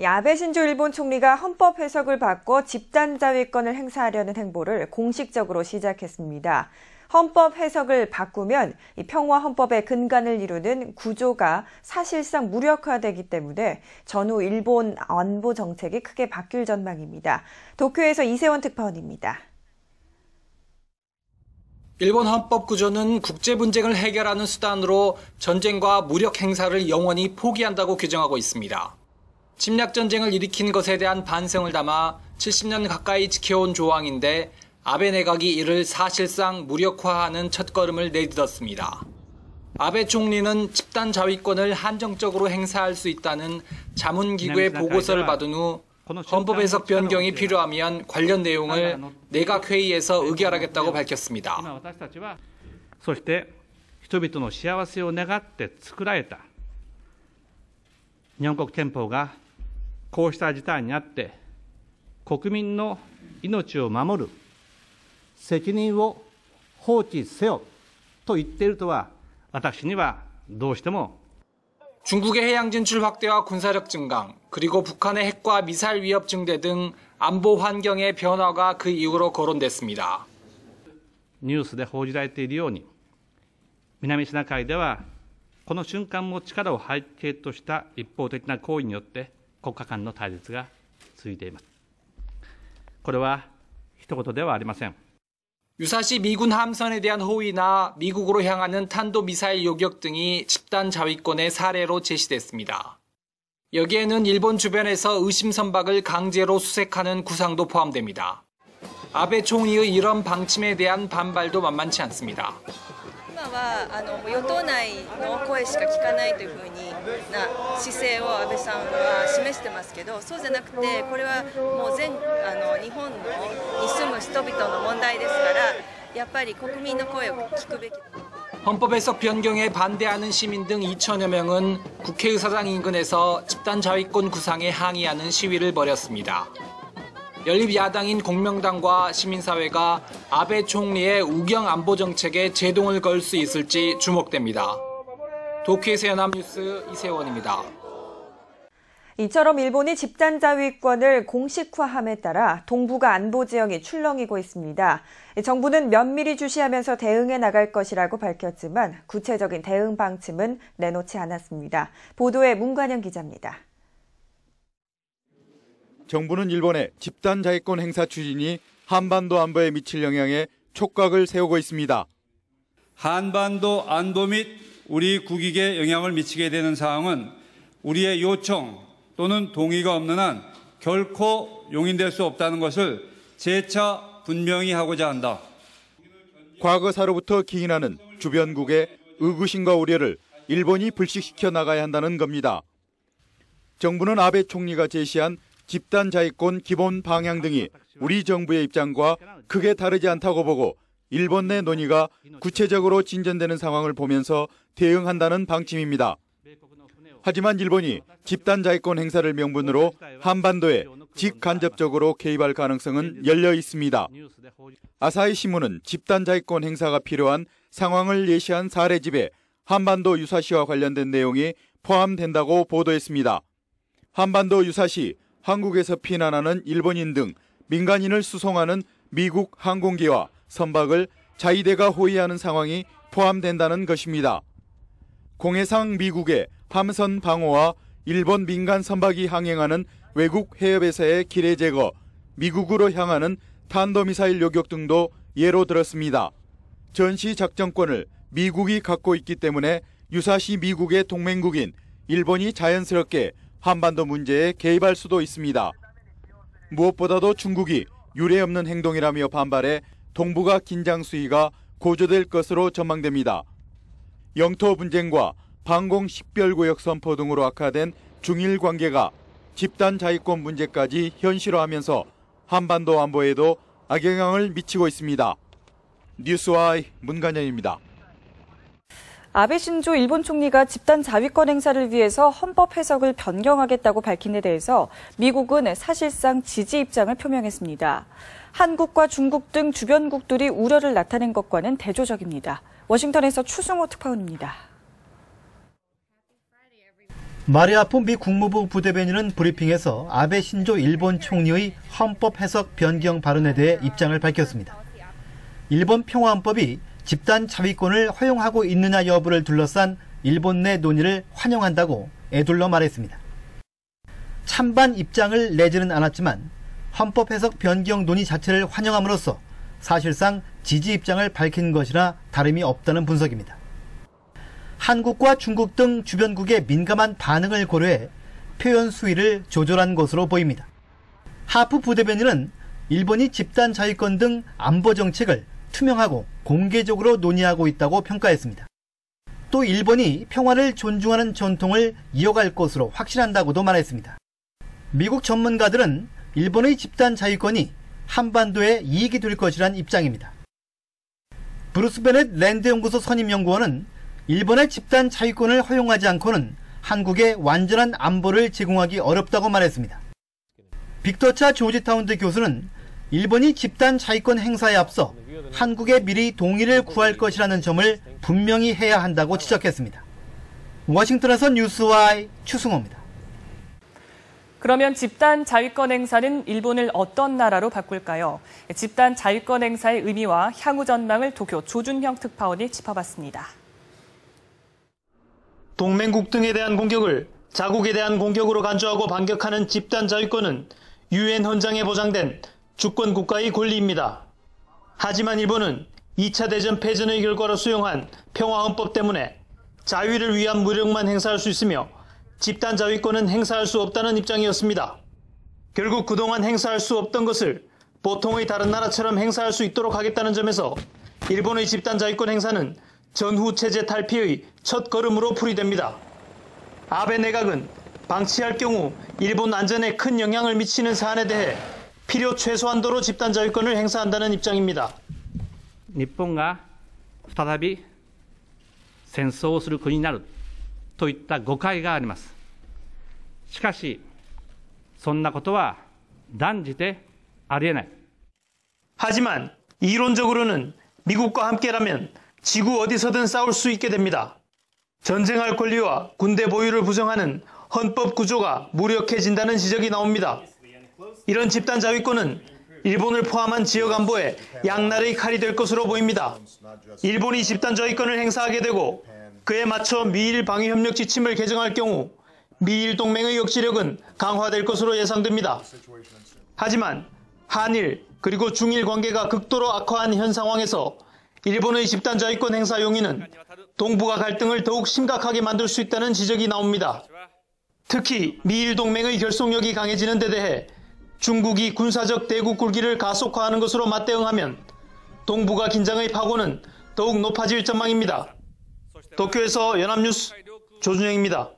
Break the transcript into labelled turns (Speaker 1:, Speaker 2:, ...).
Speaker 1: 아베 신조 일본 총리가 헌법 해석을 바꿔 집단 자위권을 행사하려는 행보를 공식적으로 시작했습니다. 헌법 해석을 바꾸면 평화 헌법의 근간을 이루는 구조가 사실상 무력화되기 때문에 전후 일본 안보 정책이 크게 바뀔 전망입니다. 도쿄에서 이세원 특파원입니다.
Speaker 2: 일본 헌법 구조는 국제 분쟁을 해결하는 수단으로 전쟁과 무력 행사를 영원히 포기한다고 규정하고 있습니다. 침략 전쟁을 일으킨 것에 대한 반성을 담아 70년 가까이 지켜온 조항인데 아베 내각이 이를 사실상 무력화하는 첫걸음을 내딛었습니다. 아베 총리는 집단 자위권을 한정적으로 행사할 수 있다는 자문기구의 보고서를 받은 후 헌법 해석 변경이 필요하면 관련 내용을 내각 회의에서 의결하겠다고 밝혔습니다.
Speaker 3: そして人々の幸せを願って作られた日本国憲法がこうした事態にあって国民の命を守る責任を放棄せよと言っているとは私にはどうしても
Speaker 2: 중국의 해양 진출 확대와 군사력 증강, 그리고 북한의 핵과 미사일 위협 증대 등 안보 환경의 변화가 그 이유로 거론됐습니다.
Speaker 3: ニュースで報じられているように、南シナ海ではこの瞬間も力を背景とした一方的な行為によって国家間の対立が続いています。これは一言ではありません。
Speaker 2: 유사시 미군 함선에 대한 호위나 미국으로 향하는 탄도미사일 요격 등이 집단 자위권의 사례로 제시됐습니다. 여기에는 일본 주변에서 의심 선박을 강제로 수색하는 구상도 포함됩니다. 아베 총리의 이런 방침에 대한 반발도 만만치 않습니다.
Speaker 4: 今は与党内の声しか聞かないというふうな姿勢を安倍さんは示してますけど、そうじゃなくてこれはもう日本に住む人々の問題ですから、やっぱり国民の声を聞くべき。
Speaker 2: 헌법 해석 변경에 반대하는 시민 등 2천여 명은 국회의사당 인근에서 집단 자위권 구상에 항의하는 시위를 벌였습니다. 연립 야당인 공명당과 시민사회가 아베 총리의 우경 안보 정책에 제동을 걸 수 있을지 주목됩니다. 도쿄에서 연합뉴스 이세원입니다.
Speaker 1: 이처럼 일본이 집단 자위권을 공식화함에 따라 동북아 안보 지형이 출렁이고 있습니다. 정부는 면밀히 주시하면서 대응해 나갈 것이라고 밝혔지만 구체적인 대응 방침은 내놓지 않았습니다. 보도에 문관영 기자입니다.
Speaker 5: 정부는 일본의 집단 자위권 행사 추진이 한반도 안보에 미칠 영향에 촉각을 세우고 있습니다.
Speaker 6: 한반도 안보 및 우리 국익에 영향을 미치게 되는 사항은 우리의 요청 또는 동의가 없는 한 결코 용인될 수 없다는 것을 재차 분명히 하고자 한다.
Speaker 5: 과거사로부터 기인하는 주변국의 의구심과 우려를 일본이 불식시켜 나가야 한다는 겁니다. 정부는 아베 총리가 제시한 집단 자위권 기본 방향 등이 우리 정부의 입장과 크게 다르지 않다고 보고 일본 내 논의가 구체적으로 진전되는 상황을 보면서 대응한다는 방침입니다. 하지만 일본이 집단 자위권 행사를 명분으로 한반도에 직간접적으로 개입할 가능성은 열려 있습니다. 아사히 신문은 집단 자위권 행사가 필요한 상황을 예시한 사례집에 한반도 유사시와 관련된 내용이 포함된다고 보도했습니다. 한반도 유사시 한국에서 피난하는 일본인 등 민간인을 수송하는 미국 항공기와 선박을 자위대가 호위하는 상황이 포함된다는 것입니다. 공해상 미국의 함선 방어와 일본 민간 선박이 항행하는 외국 해협에서의 기뢰 제거, 미국으로 향하는 탄도미사일 요격 등도 예로 들었습니다. 전시 작전권을 미국이 갖고 있기 때문에 유사시 미국의 동맹국인 일본이 자연스럽게 한반도 문제에 개입할 수도 있습니다. 무엇보다도 중국이 유례없는 행동이라며 반발해 동북아 긴장 수위가 고조될 것으로 전망됩니다. 영토 분쟁과 방공 식별구역 선포 등으로 악화된 중일 관계가 집단 자위권 문제까지 현실화하면서 한반도 안보에도 악영향을 미치고 있습니다. 뉴스와이 문관영입니다.
Speaker 1: 아베 신조 일본 총리가 집단 자위권 행사를 위해서 헌법 해석을 변경하겠다고 밝힌 데 대해서 미국은 사실상 지지 입장을 표명했습니다. 한국과 중국 등 주변국들이 우려를 나타낸 것과는 대조적입니다. 워싱턴에서 추승호 특파원입니다.
Speaker 7: 마리아포 미 국무부 부대변인은 브리핑에서 아베 신조 일본 총리의 헌법 해석 변경 발언에 대해 입장을 밝혔습니다. 일본 평화헌법이 집단 자위권을 허용하고 있느냐 여부를 둘러싼 일본 내 논의를 환영한다고 애둘러 말했습니다. 찬반 입장을 내지는 않았지만 헌법 해석 변경 논의 자체를 환영함으로써 사실상 지지 입장을 밝힌 것이라 다름이 없다는 분석입니다. 한국과 중국 등 주변국의 민감한 반응을 고려해 표현 수위를 조절한 것으로 보입니다. 하프 부대변인은 일본이 집단 자위권 등 안보 정책을 투명하고 공개적으로 논의하고 있다고 평가했습니다. 또 일본이 평화를 존중하는 전통을 이어갈 것으로 확신한다고도 말했습니다. 미국 전문가들은 일본의 집단 자위권이 한반도에 이익이 될 것이란 입장입니다. 브루스 베넷 랜드 연구소 선임 연구원은 일본의 집단 자위권을 허용하지 않고는 한국에 완전한 안보를 제공하기 어렵다고 말했습니다. 빅터차 조지타운드 교수는 일본이 집단 자위권 행사에 앞서 한국에 미리 동의를 구할 것이라는 점을 분명히 해야 한다고 지적했습니다. 워싱턴에서 뉴스와이 추승호입니다.
Speaker 8: 그러면 집단 자위권 행사는 일본을 어떤 나라로 바꿀까요? 집단 자위권 행사의 의미와 향후 전망을 도쿄 조준형 특파원이 짚어봤습니다.
Speaker 9: 동맹국 등에 대한 공격을 자국에 대한 공격으로 간주하고 반격하는 집단 자위권은 유엔 헌장에 보장된 주권 국가의 권리입니다. 하지만 일본은 2차 대전 패전의 결과로 수용한 평화헌법 때문에 자위를 위한 무력만 행사할 수 있으며 집단 자위권은 행사할 수 없다는 입장이었습니다. 결국 그동안 행사할 수 없던 것을 보통의 다른 나라처럼 행사할 수 있도록 하겠다는 점에서 일본의 집단 자위권 행사는 전후 체제 탈피의 첫 걸음으로 풀이됩니다. 아베 내각은 방치할 경우 일본 안전에 큰 영향을 미치는 사안에 대해 필요 최소한도로 집단 자위권을 행사한다는 입장입니다.
Speaker 3: 日本が再び戦争をする国になるといった誤解があります。しかし、そんなことは断じてありえない。
Speaker 9: 하지만 이론적으로는 미국과 함께라면 지구 어디서든 싸울 수 있게 됩니다. 전쟁할 권리와 군대 보유를 부정하는 헌법 구조가 무력해진다는 지적이 나옵니다. 이런 집단 자위권은 일본을 포함한 지역 안보에 양날의 칼이 될 것으로 보입니다. 일본이 집단 자위권을 행사하게 되고 그에 맞춰 미일 방위협력 지침을 개정할 경우 미일 동맹의抑止力은 강화될 것으로 예상됩니다. 하지만 한일 그리고 중일 관계가 극도로 악화한 현 상황에서 일본의 집단 자위권 행사 용의는 동북아 갈등을 더욱 심각하게 만들 수 있다는 지적이 나옵니다. 특히 미일 동맹의 결속력이 강해지는 데 대해 중국이 군사적 대국 굴기를 가속화하는 것으로 맞대응하면 동북아 긴장의 파고는 더욱 높아질 전망입니다. 도쿄에서 연합뉴스 조준영입니다.